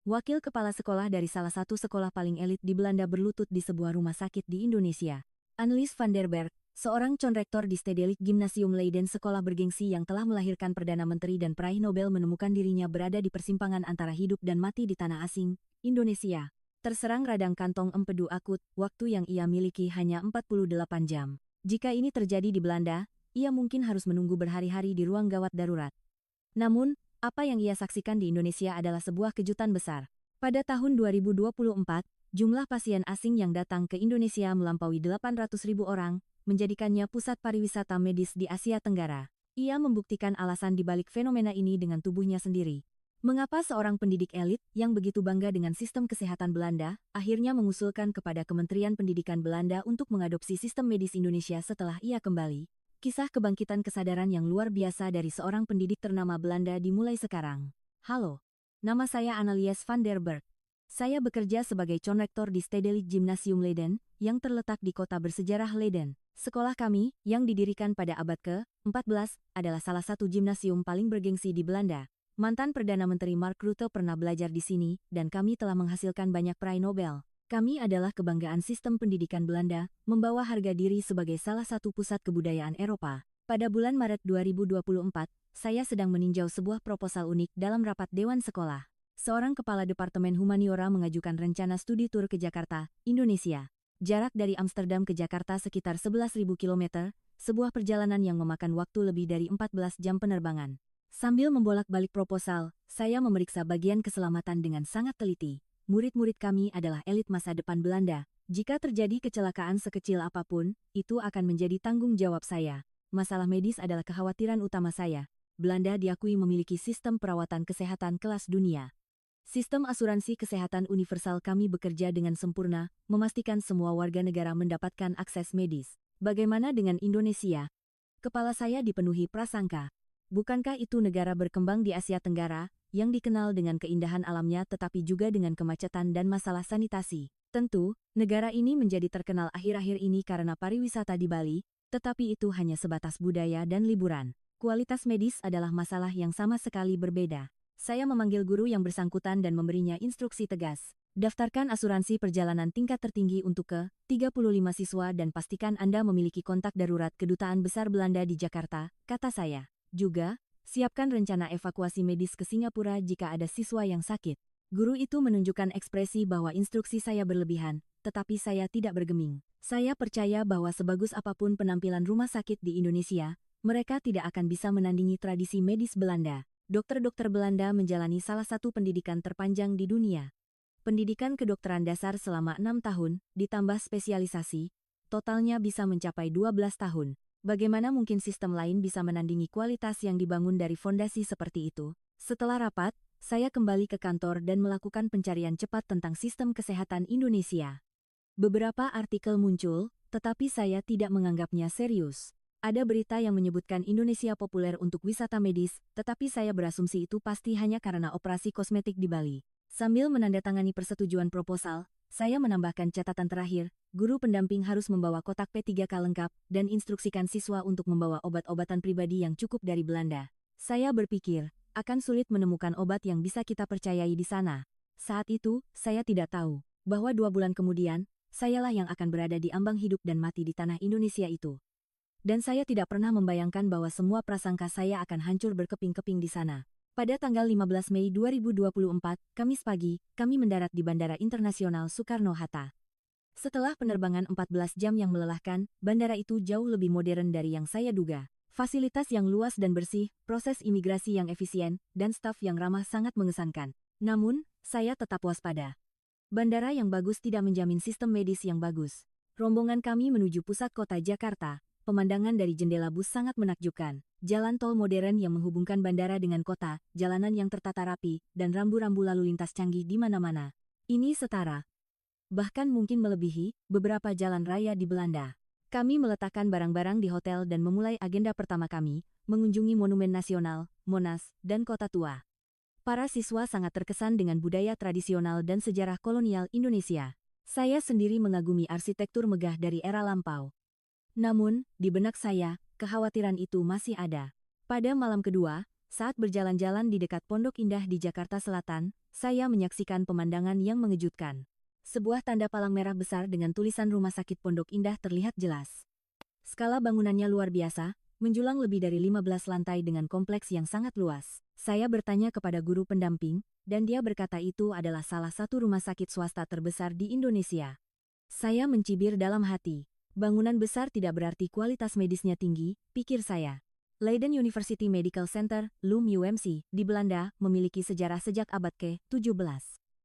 Wakil kepala sekolah dari salah satu sekolah paling elit di Belanda berlutut di sebuah rumah sakit di Indonesia. Annelies van der Berg, seorang conrektor di Stedelijk Gymnasium Leiden, sekolah bergengsi yang telah melahirkan Perdana Menteri dan peraih Nobel, menemukan dirinya berada di persimpangan antara hidup dan mati di tanah asing, Indonesia. Terserang radang kantong empedu akut, waktu yang ia miliki hanya 48 jam. Jika ini terjadi di Belanda, ia mungkin harus menunggu berhari-hari di ruang gawat darurat. Namun, apa yang ia saksikan di Indonesia adalah sebuah kejutan besar. Pada tahun 2024, jumlah pasien asing yang datang ke Indonesia melampaui 800.000 orang, menjadikannya pusat pariwisata medis di Asia Tenggara. Ia membuktikan alasan di balik fenomena ini dengan tubuhnya sendiri. Mengapa seorang pendidik elit yang begitu bangga dengan sistem kesehatan Belanda, akhirnya mengusulkan kepada Kementerian Pendidikan Belanda untuk mengadopsi sistem medis Indonesia setelah ia kembali? Kisah kebangkitan kesadaran yang luar biasa dari seorang pendidik ternama Belanda dimulai sekarang. Halo, nama saya Annelies van der Berg. Saya bekerja sebagai conrektor di Stedelijk Gymnasium Leiden, yang terletak di kota bersejarah Leiden. Sekolah kami, yang didirikan pada abad ke-14, adalah salah satu gimnasium paling bergengsi di Belanda. Mantan Perdana Menteri Mark Rutte pernah belajar di sini, dan kami telah menghasilkan banyak peraih Nobel. Kami adalah kebanggaan sistem pendidikan Belanda, membawa harga diri sebagai salah satu pusat kebudayaan Eropa. Pada bulan Maret 2024, saya sedang meninjau sebuah proposal unik dalam rapat Dewan Sekolah. Seorang kepala Departemen Humaniora mengajukan rencana studi tur ke Jakarta, Indonesia. Jarak dari Amsterdam ke Jakarta sekitar 11.000 km, sebuah perjalanan yang memakan waktu lebih dari 14 jam penerbangan. Sambil membolak-balik proposal, saya memeriksa bagian keselamatan dengan sangat teliti. Murid-murid kami adalah elit masa depan Belanda. Jika terjadi kecelakaan sekecil apapun, itu akan menjadi tanggung jawab saya. Masalah medis adalah kekhawatiran utama saya. Belanda diakui memiliki sistem perawatan kesehatan kelas dunia. Sistem asuransi kesehatan universal kami bekerja dengan sempurna, memastikan semua warga negara mendapatkan akses medis. Bagaimana dengan Indonesia? Kepala saya dipenuhi prasangka. Bukankah itu negara berkembang di Asia Tenggara, yang dikenal dengan keindahan alamnya tetapi juga dengan kemacetan dan masalah sanitasi? Tentu, negara ini menjadi terkenal akhir-akhir ini karena pariwisata di Bali, tetapi itu hanya sebatas budaya dan liburan. Kualitas medis adalah masalah yang sama sekali berbeda. Saya memanggil guru yang bersangkutan dan memberinya instruksi tegas. Daftarkan asuransi perjalanan tingkat tertinggi untuk ke-35 siswa dan pastikan Anda memiliki kontak darurat Kedutaan Besar Belanda di Jakarta, kata saya. Juga, siapkan rencana evakuasi medis ke Singapura jika ada siswa yang sakit. Guru itu menunjukkan ekspresi bahwa instruksi saya berlebihan, tetapi saya tidak bergeming. Saya percaya bahwa sebagus apapun penampilan rumah sakit di Indonesia, mereka tidak akan bisa menandingi tradisi medis Belanda. Dokter-dokter Belanda menjalani salah satu pendidikan terpanjang di dunia. Pendidikan kedokteran dasar selama 6 tahun, ditambah spesialisasi, totalnya bisa mencapai 12 tahun. Bagaimana mungkin sistem lain bisa menandingi kualitas yang dibangun dari fondasi seperti itu? Setelah rapat, saya kembali ke kantor dan melakukan pencarian cepat tentang sistem kesehatan Indonesia. Beberapa artikel muncul, tetapi saya tidak menganggapnya serius. Ada berita yang menyebutkan Indonesia populer untuk wisata medis, tetapi saya berasumsi itu pasti hanya karena operasi kosmetik di Bali. Sambil menandatangani persetujuan proposal, saya menambahkan catatan terakhir, guru pendamping harus membawa kotak P3K lengkap dan instruksikan siswa untuk membawa obat-obatan pribadi yang cukup dari Belanda. Saya berpikir, akan sulit menemukan obat yang bisa kita percayai di sana. Saat itu, saya tidak tahu bahwa 2 bulan kemudian, sayalah yang akan berada di ambang hidup dan mati di tanah Indonesia itu. Dan saya tidak pernah membayangkan bahwa semua prasangka saya akan hancur berkeping-keping di sana. Pada tanggal 15 Mei 2024, Kamis pagi, kami mendarat di Bandara Internasional Soekarno-Hatta. Setelah penerbangan 14 jam yang melelahkan, bandara itu jauh lebih modern dari yang saya duga. Fasilitas yang luas dan bersih, proses imigrasi yang efisien, dan staf yang ramah sangat mengesankan. Namun, saya tetap waspada. Bandara yang bagus tidak menjamin sistem medis yang bagus. Rombongan kami menuju pusat kota Jakarta. Pemandangan dari jendela bus sangat menakjubkan. Jalan tol modern yang menghubungkan bandara dengan kota, jalanan yang tertata rapi, dan rambu-rambu lalu lintas canggih di mana-mana. Ini setara, bahkan mungkin melebihi, beberapa jalan raya di Belanda. Kami meletakkan barang-barang di hotel dan memulai agenda pertama kami, mengunjungi Monumen Nasional, Monas, dan Kota Tua. Para siswa sangat terkesan dengan budaya tradisional dan sejarah kolonial Indonesia. Saya sendiri mengagumi arsitektur megah dari era lampau. Namun, di benak saya, kekhawatiran itu masih ada. Pada malam kedua, Saat berjalan-jalan di dekat Pondok Indah di Jakarta Selatan, saya menyaksikan pemandangan yang mengejutkan. Sebuah tanda palang merah besar dengan tulisan Rumah Sakit Pondok Indah terlihat jelas. Skala bangunannya luar biasa, menjulang lebih dari 15 lantai dengan kompleks yang sangat luas. Saya bertanya kepada guru pendamping, dan dia berkata itu adalah salah satu rumah sakit swasta terbesar di Indonesia. Saya mencibir dalam hati. Bangunan besar tidak berarti kualitas medisnya tinggi, pikir saya. Leiden University Medical Center, LUM UMC, di Belanda, memiliki sejarah sejak abad ke-17.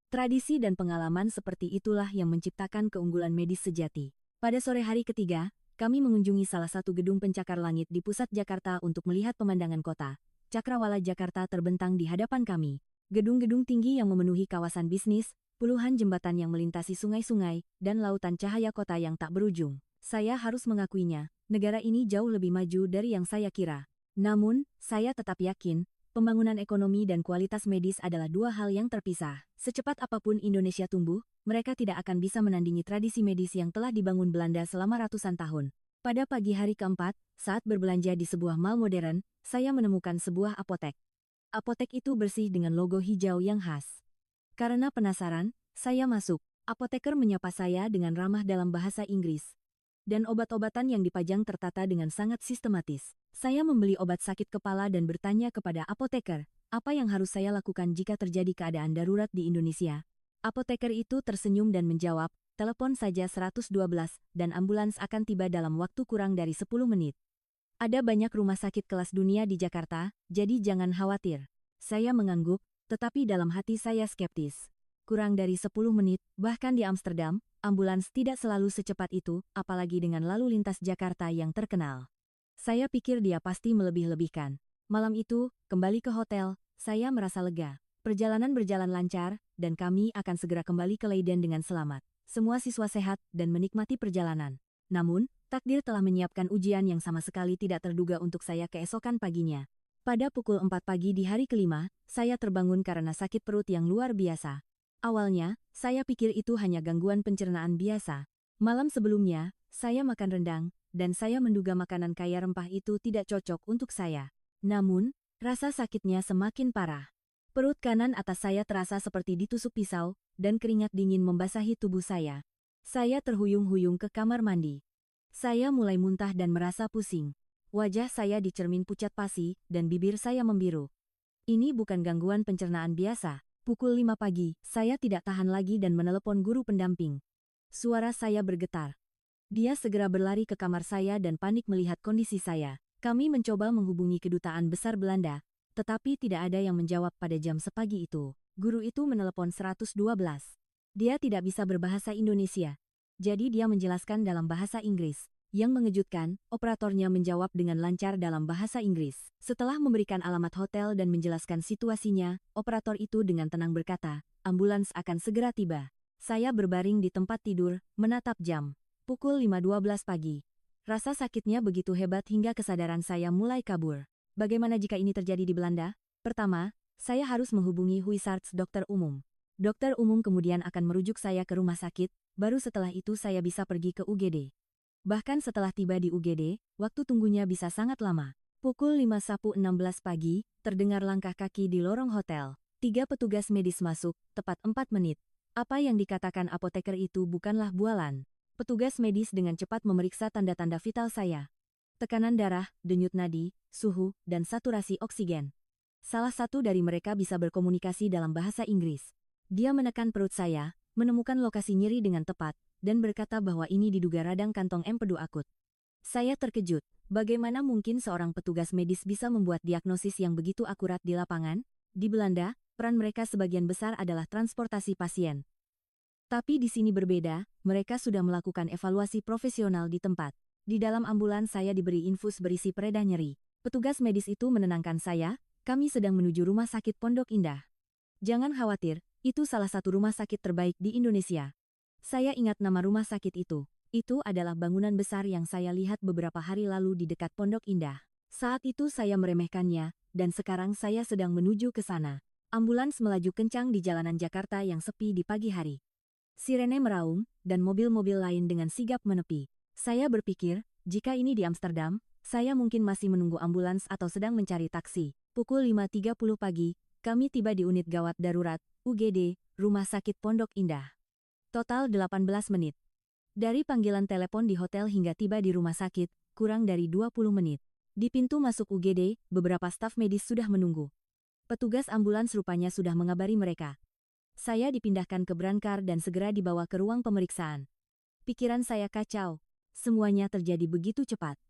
Tradisi dan pengalaman seperti itulah yang menciptakan keunggulan medis sejati. Pada sore hari ketiga, kami mengunjungi salah satu gedung pencakar langit di pusat Jakarta untuk melihat pemandangan kota. Cakrawala Jakarta terbentang di hadapan kami. Gedung-gedung tinggi yang memenuhi kawasan bisnis, puluhan jembatan yang melintasi sungai-sungai, dan lautan cahaya kota yang tak berujung. Saya harus mengakuinya, negara ini jauh lebih maju dari yang saya kira. Namun, saya tetap yakin, pembangunan ekonomi dan kualitas medis adalah dua hal yang terpisah. Secepat apapun Indonesia tumbuh, mereka tidak akan bisa menandingi tradisi medis yang telah dibangun Belanda selama ratusan tahun. Pada pagi hari keempat, saat berbelanja di sebuah mall modern, saya menemukan sebuah apotek. Apotek itu bersih dengan logo hijau yang khas. Karena penasaran, saya masuk. Apoteker menyapa saya dengan ramah dalam bahasa Inggris. Dan obat-obatan yang dipajang tertata dengan sangat sistematis. Saya membeli obat sakit kepala dan bertanya kepada apoteker, apa yang harus saya lakukan jika terjadi keadaan darurat di Indonesia? Apoteker itu tersenyum dan menjawab, telepon saja 112 dan ambulans akan tiba dalam waktu kurang dari 10 menit. Ada banyak rumah sakit kelas dunia di Jakarta, jadi jangan khawatir. Saya mengangguk, tetapi dalam hati saya skeptis. Kurang dari 10 menit, bahkan di Amsterdam, ambulans tidak selalu secepat itu, apalagi dengan lalu lintas Jakarta yang terkenal. Saya pikir dia pasti melebih-lebihkan. Malam itu, kembali ke hotel, saya merasa lega. Perjalanan berjalan lancar, dan kami akan segera kembali ke Leiden dengan selamat. Semua siswa sehat dan menikmati perjalanan. Namun, takdir telah menyiapkan ujian yang sama sekali tidak terduga untuk saya keesokan paginya. Pada pukul 4 pagi di hari kelima, saya terbangun karena sakit perut yang luar biasa. Awalnya, saya pikir itu hanya gangguan pencernaan biasa. Malam sebelumnya, saya makan rendang, dan saya menduga makanan kaya rempah itu tidak cocok untuk saya. Namun, rasa sakitnya semakin parah. Perut kanan atas saya terasa seperti ditusuk pisau, dan keringat dingin membasahi tubuh saya. Saya terhuyung-huyung ke kamar mandi. Saya mulai muntah dan merasa pusing. Wajah saya dicermin pucat pasi, dan bibir saya membiru. Ini bukan gangguan pencernaan biasa. Pukul 5 pagi, saya tidak tahan lagi dan menelepon guru pendamping. Suara saya bergetar. Dia segera berlari ke kamar saya dan panik melihat kondisi saya. Kami mencoba menghubungi kedutaan besar Belanda, tetapi tidak ada yang menjawab pada jam sepagi itu. Guru itu menelepon 112. Dia tidak bisa berbahasa Indonesia. Jadi dia menjelaskan dalam bahasa Inggris. Yang mengejutkan, operatornya menjawab dengan lancar dalam bahasa Inggris. Setelah memberikan alamat hotel dan menjelaskan situasinya, operator itu dengan tenang berkata, ambulans akan segera tiba. Saya berbaring di tempat tidur, menatap jam. Pukul 5.12 pagi. Rasa sakitnya begitu hebat hingga kesadaran saya mulai kabur. Bagaimana jika ini terjadi di Belanda? Pertama, saya harus menghubungi huisarts dokter umum. Dokter umum kemudian akan merujuk saya ke rumah sakit, baru setelah itu saya bisa pergi ke UGD. Bahkan setelah tiba di UGD, waktu tunggunya bisa sangat lama. Pukul 5.16 pagi, terdengar langkah kaki di lorong hotel. 3 petugas medis masuk, tepat 4 menit. Apa yang dikatakan apoteker itu bukanlah bualan. Petugas medis dengan cepat memeriksa tanda-tanda vital saya. Tekanan darah, denyut nadi, suhu, dan saturasi oksigen. Salah satu dari mereka bisa berkomunikasi dalam bahasa Inggris. Dia menekan perut saya, menemukan lokasi nyeri dengan tepat, dan berkata bahwa ini diduga radang kantong empedu akut. Saya terkejut. Bagaimana mungkin seorang petugas medis bisa membuat diagnosis yang begitu akurat di lapangan? Di Belanda, peran mereka sebagian besar adalah transportasi pasien. Tapi di sini berbeda, mereka sudah melakukan evaluasi profesional di tempat. Di dalam ambulans saya diberi infus berisi pereda nyeri. Petugas medis itu menenangkan saya, kami sedang menuju rumah sakit Pondok Indah. Jangan khawatir, itu salah satu rumah sakit terbaik di Indonesia. Saya ingat nama rumah sakit itu. Itu adalah bangunan besar yang saya lihat beberapa hari lalu di dekat Pondok Indah. Saat itu saya meremehkannya, dan sekarang saya sedang menuju ke sana. Ambulans melaju kencang di jalanan Jakarta yang sepi di pagi hari. Sirene meraung, dan mobil-mobil lain dengan sigap menepi. Saya berpikir, jika ini di Amsterdam, saya mungkin masih menunggu ambulans atau sedang mencari taksi. Pukul 5.30 pagi, kami tiba di unit gawat darurat, UGD, Rumah Sakit Pondok Indah. Total 18 menit. Dari panggilan telepon di hotel hingga tiba di rumah sakit, kurang dari 20 menit. Di pintu masuk UGD, beberapa staf medis sudah menunggu. Petugas ambulans rupanya sudah mengabari mereka. Saya dipindahkan ke brankar dan segera dibawa ke ruang pemeriksaan. Pikiran saya kacau. Semuanya terjadi begitu cepat.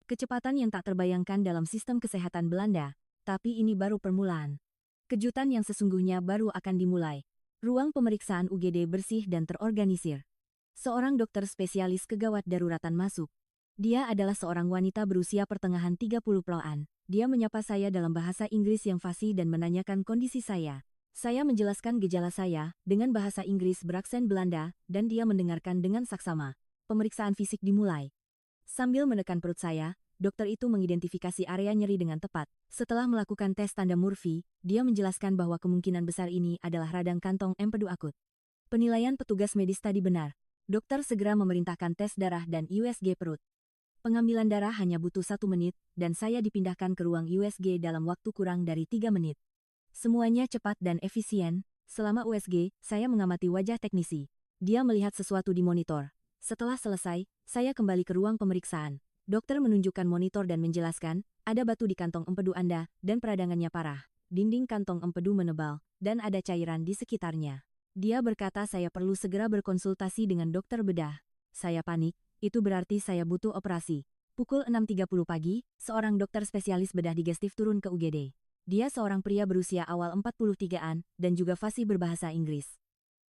Kecepatan yang tak terbayangkan dalam sistem kesehatan Belanda, tapi ini baru permulaan. Kejutan yang sesungguhnya baru akan dimulai. Ruang pemeriksaan UGD bersih dan terorganisir. Seorang dokter spesialis kegawat daruratan masuk. Dia adalah seorang wanita berusia pertengahan 30-an. Dia menyapa saya dalam bahasa Inggris yang fasih dan menanyakan kondisi saya. Saya menjelaskan gejala saya dengan bahasa Inggris beraksen Belanda, dan dia mendengarkan dengan saksama. Pemeriksaan fisik dimulai. Sambil menekan perut saya, dokter itu mengidentifikasi area nyeri dengan tepat. Setelah melakukan tes tanda Murphy, dia menjelaskan bahwa kemungkinan besar ini adalah radang kantong empedu akut. Penilaian petugas medis tadi benar. Dokter segera memerintahkan tes darah dan USG perut. Pengambilan darah hanya butuh 1 menit, dan saya dipindahkan ke ruang USG dalam waktu kurang dari 3 menit. Semuanya cepat dan efisien. Selama USG, saya mengamati wajah teknisi. Dia melihat sesuatu di monitor. Setelah selesai, saya kembali ke ruang pemeriksaan. Dokter menunjukkan monitor dan menjelaskan, ada batu di kantong empedu Anda, dan peradangannya parah. Dinding kantong empedu menebal, dan ada cairan di sekitarnya. Dia berkata saya perlu segera berkonsultasi dengan dokter bedah. Saya panik, itu berarti saya butuh operasi. Pukul 6.30 pagi, seorang dokter spesialis bedah digestif turun ke UGD. Dia seorang pria berusia awal 43-an, dan juga fasih berbahasa Inggris.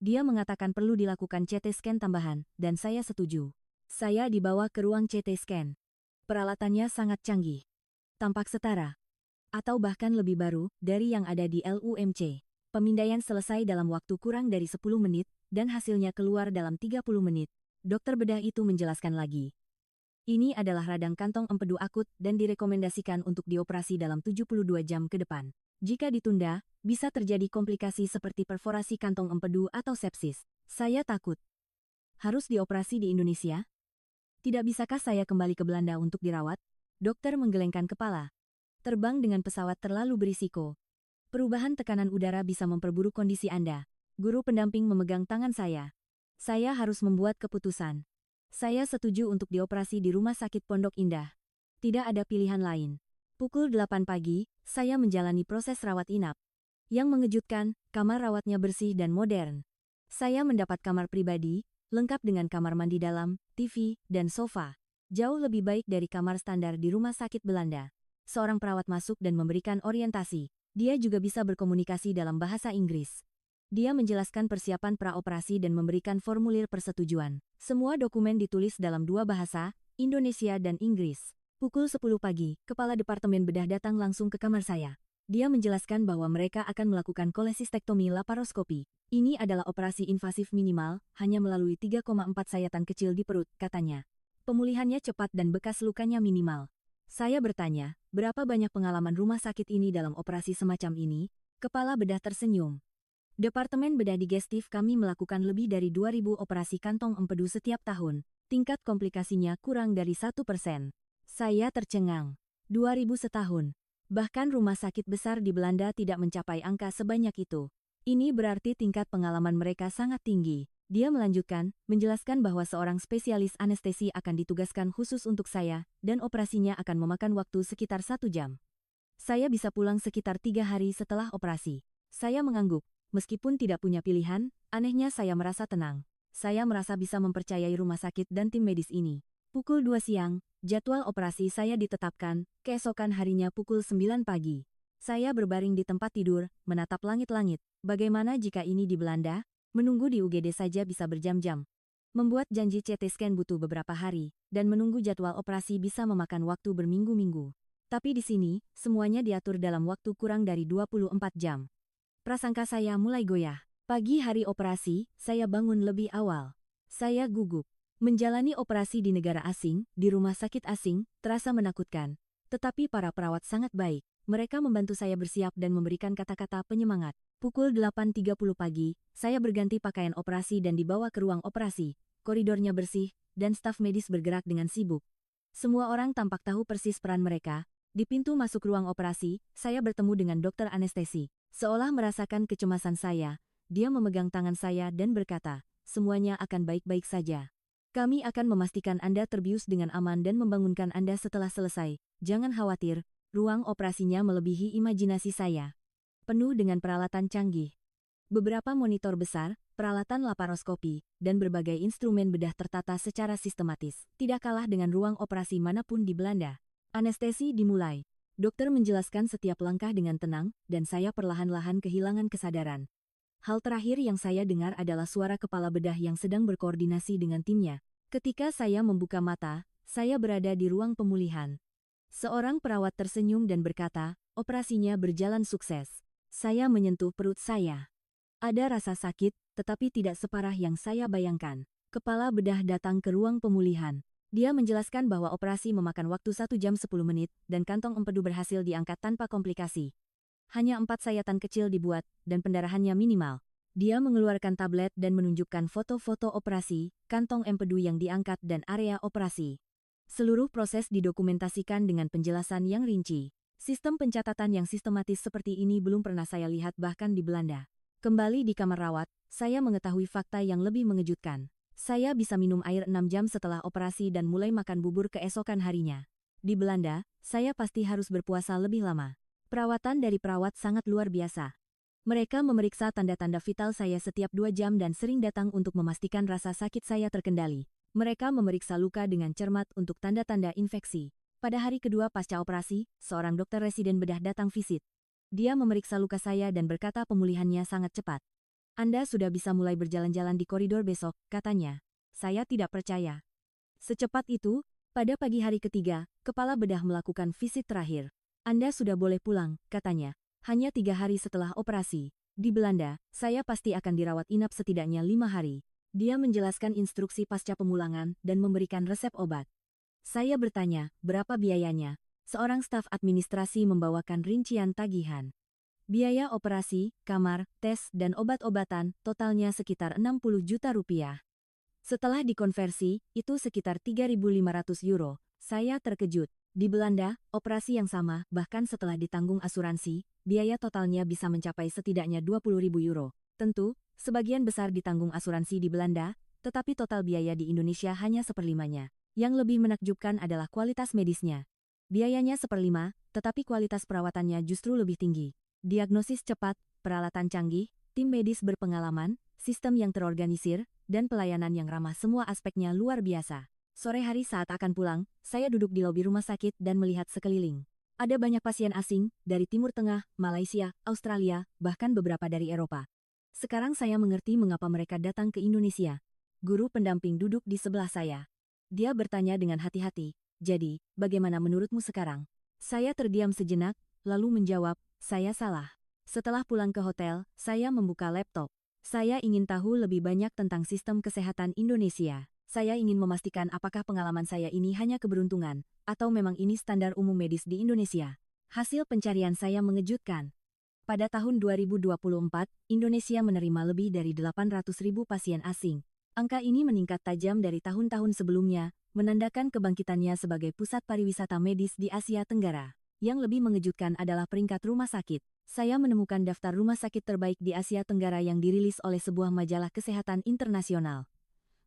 Dia mengatakan perlu dilakukan CT scan tambahan, dan saya setuju. Saya dibawa ke ruang CT scan. Peralatannya sangat canggih. Tampak setara. Atau bahkan lebih baru, dari yang ada di LUMC. Pemindaian selesai dalam waktu kurang dari 10 menit, dan hasilnya keluar dalam 30 menit. Dokter bedah itu menjelaskan lagi. Ini adalah radang kantong empedu akut dan direkomendasikan untuk dioperasi dalam 72 jam ke depan. Jika ditunda, bisa terjadi komplikasi seperti perforasi kantong empedu atau sepsis. Saya takut. Harus dioperasi di Indonesia? Tidak bisakah saya kembali ke Belanda untuk dirawat? Dokter menggelengkan kepala. Terbang dengan pesawat terlalu berisiko. Perubahan tekanan udara bisa memperburuk kondisi Anda. Guru pendamping memegang tangan saya. Saya harus membuat keputusan. Saya setuju untuk dioperasi di Rumah Sakit Pondok Indah. Tidak ada pilihan lain. Pukul 8 pagi, saya menjalani proses rawat inap. Yang mengejutkan, kamar rawatnya bersih dan modern. Saya mendapat kamar pribadi, lengkap dengan kamar mandi dalam, TV, dan sofa. Jauh lebih baik dari kamar standar di rumah sakit Belanda. Seorang perawat masuk dan memberikan orientasi. Dia juga bisa berkomunikasi dalam bahasa Inggris. Dia menjelaskan persiapan praoperasi dan memberikan formulir persetujuan. Semua dokumen ditulis dalam 2 bahasa, Indonesia dan Inggris. Pukul 10 pagi, Kepala Departemen Bedah datang langsung ke kamar saya. Dia menjelaskan bahwa mereka akan melakukan kolesistektomi laparoskopi. Ini adalah operasi invasif minimal, hanya melalui 3,4 sayatan kecil di perut, katanya. Pemulihannya cepat dan bekas lukanya minimal. Saya bertanya, berapa banyak pengalaman rumah sakit ini dalam operasi semacam ini? Kepala bedah tersenyum. Departemen bedah digestif kami melakukan lebih dari 2.000 operasi kantong empedu setiap tahun. Tingkat komplikasinya kurang dari 1%. Saya tercengang. 2.000 setahun. Bahkan rumah sakit besar di Belanda tidak mencapai angka sebanyak itu. Ini berarti tingkat pengalaman mereka sangat tinggi. Dia melanjutkan, menjelaskan bahwa seorang spesialis anestesi akan ditugaskan khusus untuk saya, dan operasinya akan memakan waktu sekitar 1 jam. Saya bisa pulang sekitar 3 hari setelah operasi. Saya mengangguk. Meskipun tidak punya pilihan, anehnya saya merasa tenang. Saya merasa bisa mempercayai rumah sakit dan tim medis ini. Pukul 2 siang, jadwal operasi saya ditetapkan, keesokan harinya pukul 9 pagi. Saya berbaring di tempat tidur, menatap langit-langit. Bagaimana jika ini di Belanda? Menunggu di UGD saja bisa berjam-jam. Membuat janji CT scan butuh beberapa hari, dan menunggu jadwal operasi bisa memakan waktu berminggu-minggu. Tapi di sini, semuanya diatur dalam waktu kurang dari 24 jam. Prasangka saya mulai goyah. Pagi hari operasi, saya bangun lebih awal. Saya gugup. Menjalani operasi di negara asing, di rumah sakit asing, terasa menakutkan. Tetapi para perawat sangat baik. Mereka membantu saya bersiap dan memberikan kata-kata penyemangat. Pukul 8.30 pagi, saya berganti pakaian operasi dan dibawa ke ruang operasi. Koridornya bersih, dan staf medis bergerak dengan sibuk. Semua orang tampak tahu persis peran mereka. Di pintu masuk ruang operasi, saya bertemu dengan dokter anestesi. Seolah merasakan kecemasan saya, dia memegang tangan saya dan berkata, "Semuanya akan baik-baik saja. Kami akan memastikan Anda terbius dengan aman dan membangunkan Anda setelah selesai. Jangan khawatir, ruang operasinya melebihi imajinasi saya. Penuh dengan peralatan canggih. Beberapa monitor besar, peralatan laparoskopi, dan berbagai instrumen bedah tertata secara sistematis. Tidak kalah dengan ruang operasi manapun di Belanda. Anestesi dimulai. Dokter menjelaskan setiap langkah dengan tenang, dan saya perlahan-lahan kehilangan kesadaran. Hal terakhir yang saya dengar adalah suara kepala bedah yang sedang berkoordinasi dengan timnya. Ketika saya membuka mata, saya berada di ruang pemulihan. Seorang perawat tersenyum dan berkata, "Operasinya berjalan sukses." Saya menyentuh perut saya. Ada rasa sakit, tetapi tidak separah yang saya bayangkan. Kepala bedah datang ke ruang pemulihan. Dia menjelaskan bahwa operasi memakan waktu 1 jam 10 menit, dan kantong empedu berhasil diangkat tanpa komplikasi. Hanya 4 sayatan kecil dibuat, dan pendarahannya minimal. Dia mengeluarkan tablet dan menunjukkan foto-foto operasi, kantong empedu yang diangkat dan area operasi. Seluruh proses didokumentasikan dengan penjelasan yang rinci. Sistem pencatatan yang sistematis seperti ini belum pernah saya lihat bahkan di Belanda. Kembali di kamar rawat, saya mengetahui fakta yang lebih mengejutkan. Saya bisa minum air 6 jam setelah operasi dan mulai makan bubur keesokan harinya. Di Belanda, saya pasti harus berpuasa lebih lama. Perawatan dari perawat sangat luar biasa. Mereka memeriksa tanda-tanda vital saya setiap 2 jam dan sering datang untuk memastikan rasa sakit saya terkendali. Mereka memeriksa luka dengan cermat untuk tanda-tanda infeksi. Pada hari kedua pasca operasi, seorang dokter residen bedah datang visit. Dia memeriksa luka saya dan berkata pemulihannya sangat cepat. "Anda sudah bisa mulai berjalan-jalan di koridor besok," katanya. Saya tidak percaya. Secepat itu, pada pagi hari ketiga, kepala bedah melakukan visit terakhir. "Anda sudah boleh pulang," katanya. Hanya 3 hari setelah operasi. Di Belanda, saya pasti akan dirawat inap setidaknya 5 hari. Dia menjelaskan instruksi pasca pemulangan dan memberikan resep obat. Saya bertanya, berapa biayanya? Seorang staf administrasi membawakan rincian tagihan. Biaya operasi, kamar, tes, dan obat-obatan totalnya sekitar 60 juta rupiah. Setelah dikonversi, itu sekitar 3.500 euro. Saya terkejut. Di Belanda, operasi yang sama, bahkan setelah ditanggung asuransi, biaya totalnya bisa mencapai setidaknya 20.000 euro. Tentu, sebagian besar ditanggung asuransi di Belanda, tetapi total biaya di Indonesia hanya seperlimanya. Yang lebih menakjubkan adalah kualitas medisnya. Biayanya seperlima, tetapi kualitas perawatannya justru lebih tinggi. Diagnosis cepat, peralatan canggih, tim medis berpengalaman, sistem yang terorganisir, dan pelayanan yang ramah semua aspeknya luar biasa. Sore hari saat akan pulang, saya duduk di lobi rumah sakit dan melihat sekeliling. Ada banyak pasien asing, dari Timur Tengah, Malaysia, Australia, bahkan beberapa dari Eropa. Sekarang saya mengerti mengapa mereka datang ke Indonesia. Guru pendamping duduk di sebelah saya. Dia bertanya dengan hati-hati, "Jadi, bagaimana menurutmu sekarang?" Saya terdiam sejenak, lalu menjawab, "Saya salah." Setelah pulang ke hotel, saya membuka laptop. Saya ingin tahu lebih banyak tentang sistem kesehatan Indonesia. Saya ingin memastikan apakah pengalaman saya ini hanya keberuntungan, atau memang ini standar umum medis di Indonesia. Hasil pencarian saya mengejutkan. Pada tahun 2024, Indonesia menerima lebih dari 800.000 pasien asing. Angka ini meningkat tajam dari tahun-tahun sebelumnya, menandakan kebangkitannya sebagai pusat pariwisata medis di Asia Tenggara. Yang lebih mengejutkan adalah peringkat rumah sakit. Saya menemukan daftar rumah sakit terbaik di Asia Tenggara yang dirilis oleh sebuah majalah kesehatan internasional.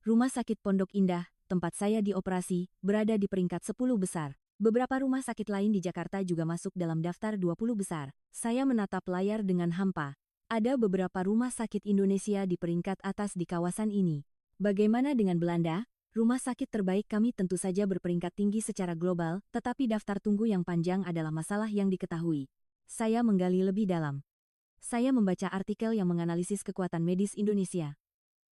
Rumah Sakit Pondok Indah, tempat saya dioperasi, berada di peringkat 10 besar. Beberapa rumah sakit lain di Jakarta juga masuk dalam daftar 20 besar. Saya menatap layar dengan hampa. Ada beberapa rumah sakit Indonesia di peringkat atas di kawasan ini. Bagaimana dengan Belanda? Rumah sakit terbaik kami tentu saja berperingkat tinggi secara global, tetapi daftar tunggu yang panjang adalah masalah yang diketahui. Saya menggali lebih dalam. Saya membaca artikel yang menganalisis kekuatan medis Indonesia.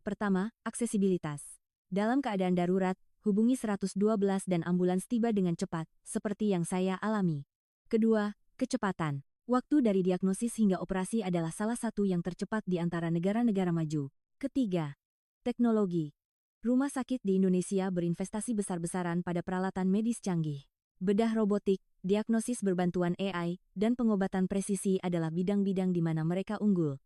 Pertama, aksesibilitas. Dalam keadaan darurat, hubungi 112 dan ambulans tiba dengan cepat, seperti yang saya alami. Kedua, kecepatan. Waktu dari diagnosis hingga operasi adalah salah satu yang tercepat di antara negara-negara maju. Ketiga, teknologi. Rumah sakit di Indonesia berinvestasi besar-besaran pada peralatan medis canggih. Bedah robotik, diagnosis berbantuan AI, dan pengobatan presisi adalah bidang-bidang di mana mereka unggul.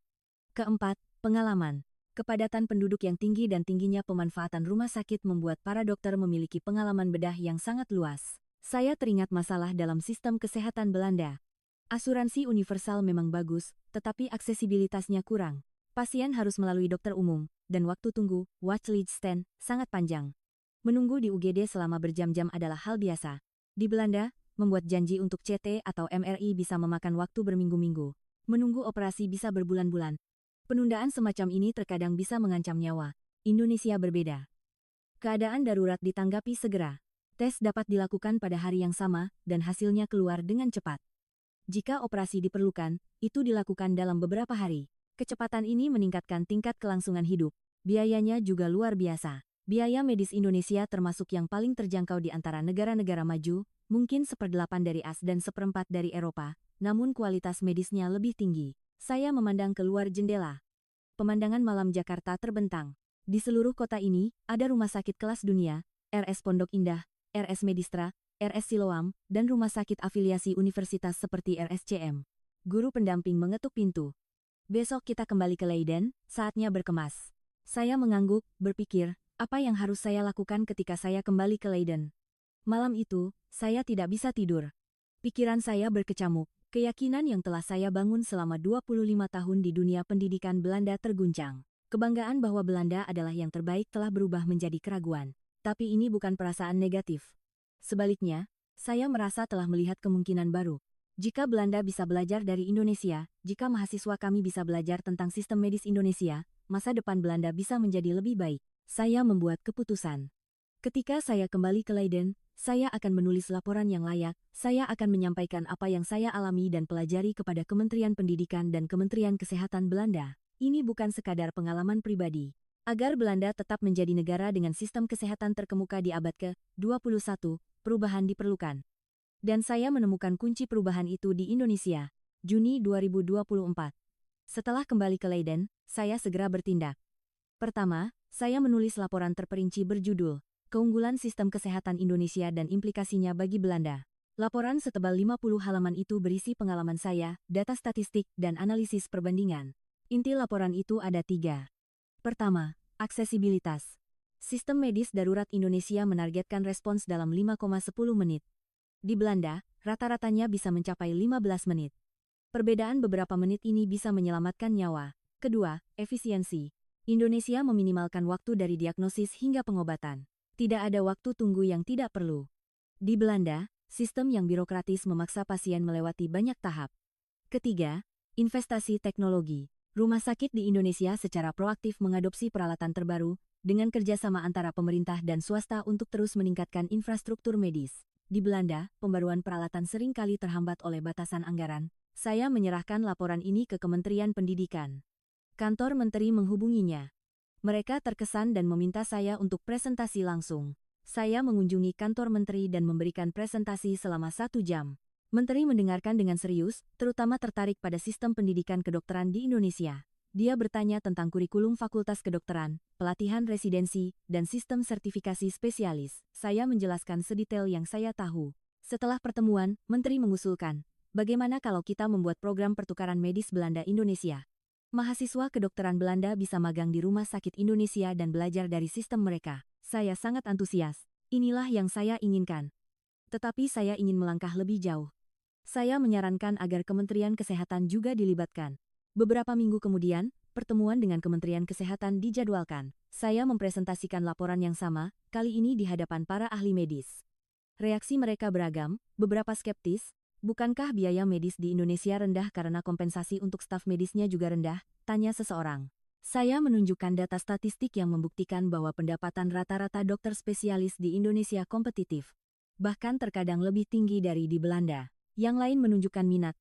Keempat, pengalaman. Kepadatan penduduk yang tinggi dan tingginya pemanfaatan rumah sakit membuat para dokter memiliki pengalaman bedah yang sangat luas. Saya teringat masalah dalam sistem kesehatan Belanda. Asuransi universal memang bagus, tetapi aksesibilitasnya kurang. Pasien harus melalui dokter umum, dan waktu tunggu, watchlist sangat panjang. Menunggu di UGD selama berjam-jam adalah hal biasa. Di Belanda, membuat janji untuk CT atau MRI bisa memakan waktu berminggu-minggu. Menunggu operasi bisa berbulan-bulan. Penundaan semacam ini terkadang bisa mengancam nyawa. Indonesia berbeda. Keadaan darurat ditanggapi segera. Tes dapat dilakukan pada hari yang sama, dan hasilnya keluar dengan cepat. Jika operasi diperlukan, itu dilakukan dalam beberapa hari. Kecepatan ini meningkatkan tingkat kelangsungan hidup. Biayanya juga luar biasa. Biaya medis Indonesia termasuk yang paling terjangkau di antara negara-negara maju, mungkin 1/8 dari AS dan 1/4 dari Eropa, namun kualitas medisnya lebih tinggi. Saya memandang keluar jendela. Pemandangan malam Jakarta terbentang. Di seluruh kota ini, ada rumah sakit kelas dunia, RS Pondok Indah, RS Medistra, RS Siloam, dan rumah sakit afiliasi universitas seperti RSCM. Guru pendamping mengetuk pintu. Besok kita kembali ke Leiden, saatnya berkemas. Saya mengangguk, berpikir, apa yang harus saya lakukan ketika saya kembali ke Leiden? Malam itu, saya tidak bisa tidur. Pikiran saya berkecamuk, keyakinan yang telah saya bangun selama 25 tahun di dunia pendidikan Belanda terguncang. Kebanggaan bahwa Belanda adalah yang terbaik telah berubah menjadi keraguan. Tapi ini bukan perasaan negatif. Sebaliknya, saya merasa telah melihat kemungkinan baru. Jika Belanda bisa belajar dari Indonesia, jika mahasiswa kami bisa belajar tentang sistem medis Indonesia, masa depan Belanda bisa menjadi lebih baik. Saya membuat keputusan. Ketika saya kembali ke Leiden, saya akan menulis laporan yang layak, saya akan menyampaikan apa yang saya alami dan pelajari kepada Kementerian Pendidikan dan Kementerian Kesehatan Belanda. Ini bukan sekadar pengalaman pribadi. Agar Belanda tetap menjadi negara dengan sistem kesehatan terkemuka di abad ke-21, perubahan diperlukan. Dan saya menemukan kunci perubahan itu di Indonesia. Juni 2024. Setelah kembali ke Leiden, saya segera bertindak. Pertama, saya menulis laporan terperinci berjudul Keunggulan Sistem Kesehatan Indonesia dan Implikasinya bagi Belanda. Laporan setebal 50 halaman itu berisi pengalaman saya, data statistik, dan analisis perbandingan. Inti laporan itu ada 3. Pertama, aksesibilitas. Sistem medis darurat Indonesia menargetkan respons dalam 5,10 menit. Di Belanda, rata-ratanya bisa mencapai 15 menit. Perbedaan beberapa menit ini bisa menyelamatkan nyawa. Kedua, efisiensi. Indonesia meminimalkan waktu dari diagnosis hingga pengobatan. Tidak ada waktu tunggu yang tidak perlu. Di Belanda, sistem yang birokratis memaksa pasien melewati banyak tahap. Ketiga, investasi teknologi. Rumah sakit di Indonesia secara proaktif mengadopsi peralatan terbaru, dengan kerjasama antara pemerintah dan swasta untuk terus meningkatkan infrastruktur medis. Di Belanda, pembaruan peralatan sering kali terhambat oleh batasan anggaran. Saya menyerahkan laporan ini ke Kementerian Pendidikan. Kantor Menteri menghubunginya. Mereka terkesan dan meminta saya untuk presentasi langsung. Saya mengunjungi kantor Menteri dan memberikan presentasi selama 1 jam. Menteri mendengarkan dengan serius, terutama tertarik pada sistem pendidikan kedokteran di Indonesia. Dia bertanya tentang kurikulum fakultas kedokteran, pelatihan residensi, dan sistem sertifikasi spesialis. Saya menjelaskan sedetail yang saya tahu. Setelah pertemuan, Menteri mengusulkan, bagaimana kalau kita membuat program pertukaran medis Belanda-Indonesia? Mahasiswa kedokteran Belanda bisa magang di Rumah Sakit Indonesia dan belajar dari sistem mereka. Saya sangat antusias. Inilah yang saya inginkan. Tetapi saya ingin melangkah lebih jauh. Saya menyarankan agar Kementerian Kesehatan juga dilibatkan. Beberapa minggu kemudian, pertemuan dengan Kementerian Kesehatan dijadwalkan. Saya mempresentasikan laporan yang sama, kali ini di hadapan para ahli medis. Reaksi mereka beragam, beberapa skeptis. Bukankah biaya medis di Indonesia rendah karena kompensasi untuk staf medisnya juga rendah? Tanya seseorang. Saya menunjukkan data statistik yang membuktikan bahwa pendapatan rata-rata dokter spesialis di Indonesia kompetitif. Bahkan terkadang lebih tinggi dari di Belanda. Yang lain menunjukkan minat.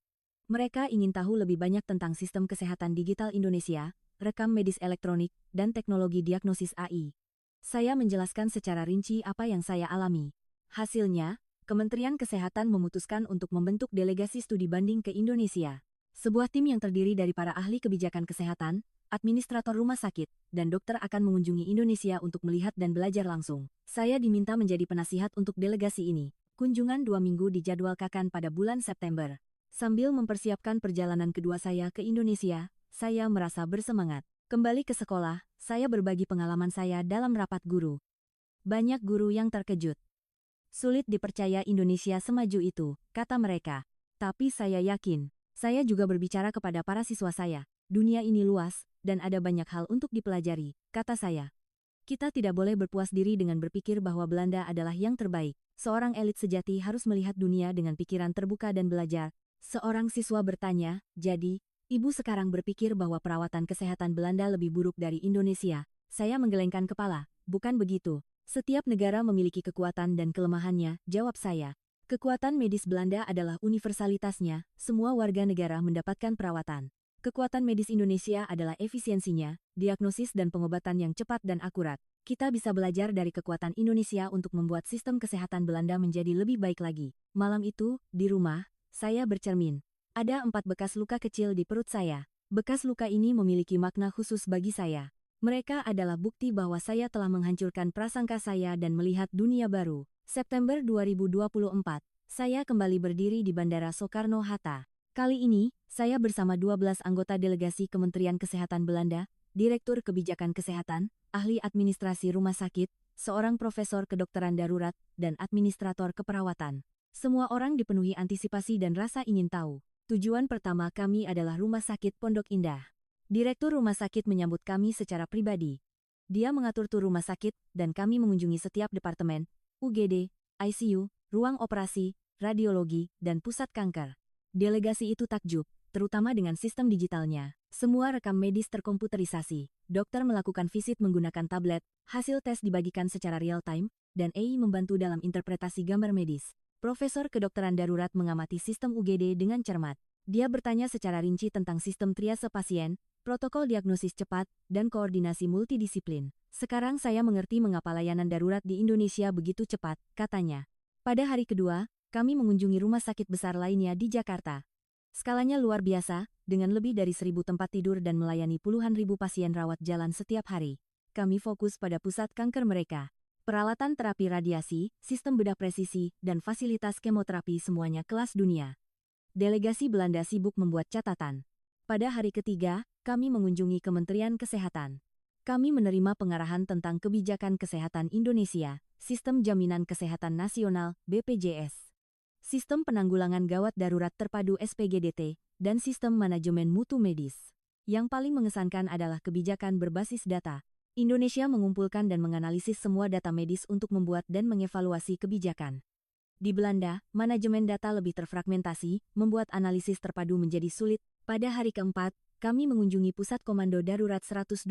Mereka ingin tahu lebih banyak tentang sistem kesehatan digital Indonesia, rekam medis elektronik, dan teknologi diagnosis AI. Saya menjelaskan secara rinci apa yang saya alami. Hasilnya, Kementerian Kesehatan memutuskan untuk membentuk delegasi studi banding ke Indonesia. Sebuah tim yang terdiri dari para ahli kebijakan kesehatan, administrator rumah sakit, dan dokter akan mengunjungi Indonesia untuk melihat dan belajar langsung. Saya diminta menjadi penasihat untuk delegasi ini. Kunjungan 2 minggu dijadwalkan pada bulan September. Sambil mempersiapkan perjalanan kedua saya ke Indonesia, saya merasa bersemangat. Kembali ke sekolah, saya berbagi pengalaman saya dalam rapat guru. Banyak guru yang terkejut. Sulit dipercaya Indonesia semaju itu, kata mereka. Tapi saya yakin. Saya juga berbicara kepada para siswa saya. Dunia ini luas, dan ada banyak hal untuk dipelajari, kata saya. Kita tidak boleh berpuas diri dengan berpikir bahwa Belanda adalah yang terbaik. Seorang elit sejati harus melihat dunia dengan pikiran terbuka dan belajar. Seorang siswa bertanya, jadi, ibu sekarang berpikir bahwa perawatan kesehatan Belanda lebih buruk dari Indonesia? Saya menggelengkan kepala. Bukan begitu. Setiap negara memiliki kekuatan dan kelemahannya, jawab saya. Kekuatan medis Belanda adalah universalitasnya, semua warga negara mendapatkan perawatan. Kekuatan medis Indonesia adalah efisiensinya, diagnosis dan pengobatan yang cepat dan akurat. Kita bisa belajar dari kekuatan Indonesia untuk membuat sistem kesehatan Belanda menjadi lebih baik lagi. Malam itu, di rumah, saya bercermin. Ada 4 bekas luka kecil di perut saya. Bekas luka ini memiliki makna khusus bagi saya. Mereka adalah bukti bahwa saya telah menghancurkan prasangka saya dan melihat dunia baru. September 2024, saya kembali berdiri di Bandara Soekarno-Hatta. Kali ini, saya bersama 12 anggota delegasi Kementerian Kesehatan Belanda, Direktur Kebijakan Kesehatan, ahli administrasi rumah sakit, seorang profesor kedokteran darurat, dan administrator keperawatan. Semua orang dipenuhi antisipasi dan rasa ingin tahu. Tujuan pertama kami adalah Rumah Sakit Pondok Indah. Direktur rumah sakit menyambut kami secara pribadi. Dia mengatur tur rumah sakit, dan kami mengunjungi setiap departemen, UGD, ICU, ruang operasi, radiologi, dan pusat kanker. Delegasi itu takjub, terutama dengan sistem digitalnya. Semua rekam medis terkomputerisasi. Dokter melakukan visit menggunakan tablet, hasil tes dibagikan secara real-time, dan AI membantu dalam interpretasi gambar medis. Profesor kedokteran darurat mengamati sistem UGD dengan cermat. Dia bertanya secara rinci tentang sistem triase pasien, protokol diagnosis cepat, dan koordinasi multidisiplin. Sekarang saya mengerti mengapa layanan darurat di Indonesia begitu cepat, katanya. Pada hari kedua, kami mengunjungi rumah sakit besar lainnya di Jakarta. Skalanya luar biasa, dengan lebih dari 1.000 tempat tidur dan melayani puluhan ribu pasien rawat jalan setiap hari. Kami fokus pada pusat kanker mereka. Peralatan terapi radiasi, sistem bedah presisi, dan fasilitas kemoterapi semuanya kelas dunia. Delegasi Belanda sibuk membuat catatan. Pada hari ketiga, kami mengunjungi Kementerian Kesehatan. Kami menerima pengarahan tentang kebijakan kesehatan Indonesia, Sistem Jaminan Kesehatan Nasional, BPJS, Sistem Penanggulangan Gawat Darurat Terpadu SPGDT, dan Sistem Manajemen Mutu Medis. Yang paling mengesankan adalah kebijakan berbasis data. Indonesia mengumpulkan dan menganalisis semua data medis untuk membuat dan mengevaluasi kebijakan. Di Belanda, manajemen data lebih terfragmentasi, membuat analisis terpadu menjadi sulit. Pada hari keempat, kami mengunjungi Pusat Komando Darurat 112.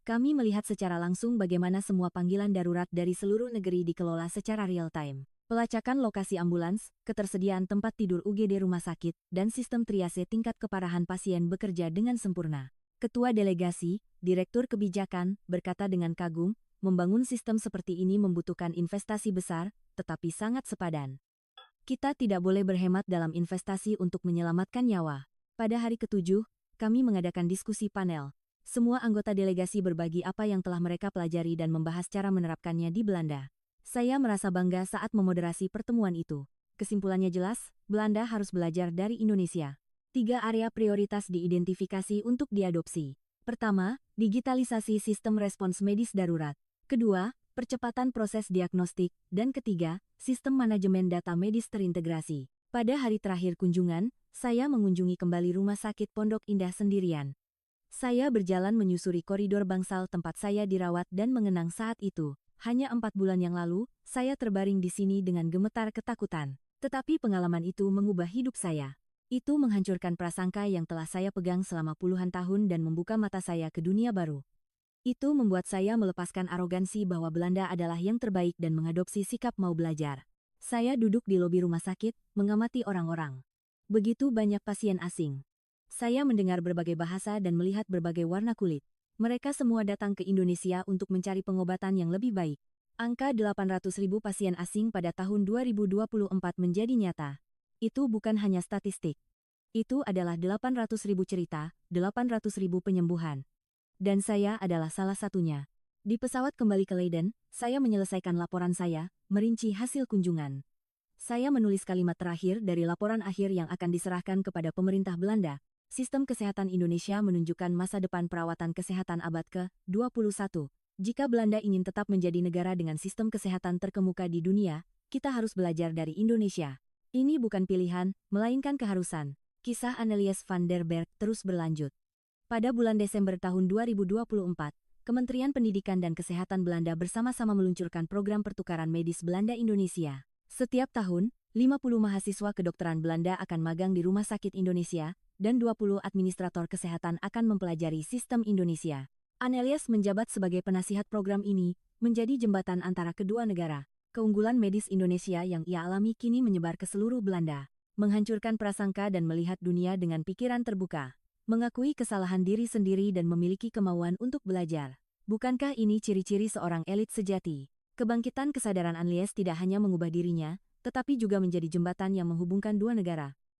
Kami melihat secara langsung bagaimana semua panggilan darurat dari seluruh negeri dikelola secara real-time. Pelacakan lokasi ambulans, ketersediaan tempat tidur UGD rumah sakit, dan sistem triase tingkat keparahan pasien bekerja dengan sempurna. Ketua delegasi, Direktur Kebijakan, berkata dengan kagum, membangun sistem seperti ini membutuhkan investasi besar, tetapi sangat sepadan. Kita tidak boleh berhemat dalam investasi untuk menyelamatkan nyawa. Pada hari ketujuh, kami mengadakan diskusi panel. Semua anggota delegasi berbagi apa yang telah mereka pelajari dan membahas cara menerapkannya di Belanda. Saya merasa bangga saat memoderasi pertemuan itu. Kesimpulannya jelas, Belanda harus belajar dari Indonesia. 3 area prioritas diidentifikasi untuk diadopsi. Pertama, digitalisasi sistem respons medis darurat. Kedua, percepatan proses diagnostik. Dan ketiga, sistem manajemen data medis terintegrasi. Pada hari terakhir kunjungan, saya mengunjungi kembali Rumah Sakit Pondok Indah sendirian. Saya berjalan menyusuri koridor bangsal tempat saya dirawat dan mengenang saat itu. Hanya 4 bulan yang lalu, saya terbaring di sini dengan gemetar ketakutan. Tetapi pengalaman itu mengubah hidup saya. Itu menghancurkan prasangka yang telah saya pegang selama puluhan tahun dan membuka mata saya ke dunia baru. Itu membuat saya melepaskan arogansi bahwa Belanda adalah yang terbaik dan mengadopsi sikap mau belajar. Saya duduk di lobi rumah sakit, mengamati orang-orang. Begitu banyak pasien asing. Saya mendengar berbagai bahasa dan melihat berbagai warna kulit. Mereka semua datang ke Indonesia untuk mencari pengobatan yang lebih baik. Angka 800.000 pasien asing pada tahun 2024 menjadi nyata. Itu bukan hanya statistik. Itu adalah 800.000 cerita, 800.000 penyembuhan. Dan saya adalah salah satunya. Di pesawat kembali ke Leiden, saya menyelesaikan laporan saya, merinci hasil kunjungan. Saya menulis kalimat terakhir dari laporan akhir yang akan diserahkan kepada pemerintah Belanda. Sistem kesehatan Indonesia menunjukkan masa depan perawatan kesehatan abad ke-21. Jika Belanda ingin tetap menjadi negara dengan sistem kesehatan terkemuka di dunia, kita harus belajar dari Indonesia. Ini bukan pilihan, melainkan keharusan. Kisah Annelies van der Berg terus berlanjut. Pada bulan Desember tahun 2024, Kementerian Pendidikan dan Kesehatan Belanda bersama-sama meluncurkan program pertukaran medis Belanda-Indonesia. Setiap tahun, 50 mahasiswa kedokteran Belanda akan magang di Rumah Sakit Indonesia, dan 20 administrator kesehatan akan mempelajari sistem Indonesia. Annelies menjabat sebagai penasihat program ini, menjadi jembatan antara kedua negara. Keunggulan medis Indonesia yang ia alami kini menyebar ke seluruh Belanda, menghancurkan prasangka dan melihat dunia dengan pikiran terbuka. Mengakui kesalahan diri sendiri dan memiliki kemauan untuk belajar. Bukankah ini ciri-ciri seorang elit sejati? Kebangkitan kesadaran Annelies tidak hanya mengubah dirinya, tetapi juga menjadi jembatan yang menghubungkan dua negara.